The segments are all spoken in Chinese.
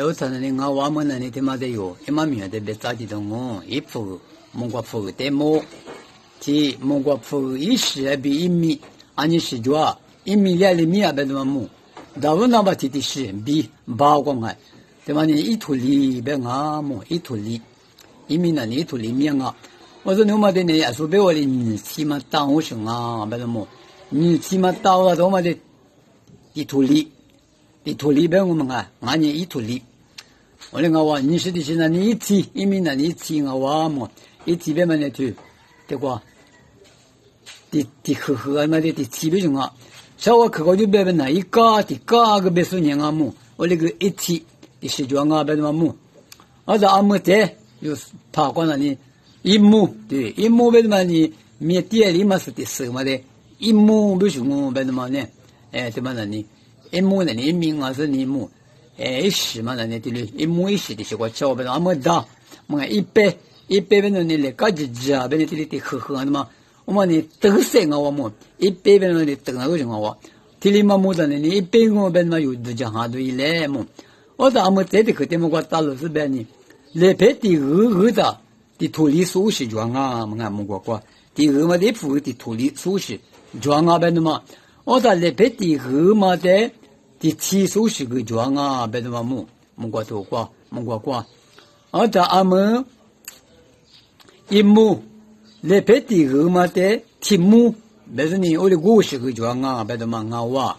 我承认我我们那里他妈的有，一妈面的别早的东哦，一铺蒙古铺的么，即蒙古铺一时比一米，俺你是做一米两厘米啊，别他妈么，大部那把提的是比八公哎，对吧？你一土里别啊么，一土里，一米那一土里面啊，我说你妈的呢，也说别我的你起码当我生啊，别他么，你起码到啊，他妈的一土里。的土里边我们啊，俺年一土里，我那个话，你是的是那你一起，一米那你一起我话么，一起边么呢就，对个，的呵那的起边上啊，小我去过就别边那一个个别数年啊么，我那个一起的是装啊别么么，我在阿么在有爬过那里一亩对一亩别么你面店里嘛是的什么的，一亩不是我别么呢，对么那里。一亩那里名啊是你亩，一时嘛那里的嘞，一亩一时的是我叫不那么大，我看一百边那里来搞几只啊，边那里的呵的嘛，我们呢都三个我们一百边那里等那个情况我，这里嘛么子呢，你一百我边嘛有的讲哈都一来么，我咱们在这个地方我打了是边呢，来排的鹅的土里熟悉装啊，我看么过，的鹅嘛的土的土里熟悉装啊边的嘛，我在来排的鹅嘛的。的起手是个装啊，别的嘛蒙过头过，蒙过，而在俺们一亩来别的个嘛的题目，别是你我的故事个装啊，别的嘛我哇，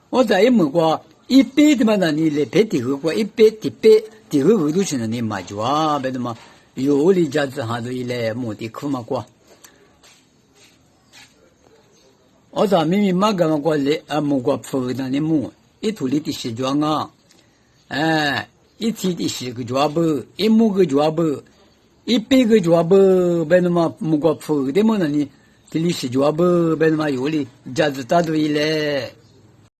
我在一亩过一百的嘛那你来别的个过一百的个都是那你嘛就啊，别的嘛有的家子哈都一来亩的苦嘛过。我在明明嘛个嘛过来蒙过铺的你亩。一土里的是装啊，一天的是个抓不，一亩个抓不，一百个抓不，别那么木瓜铺的么那里，这里是抓不，别那么有哩，家子大多一来。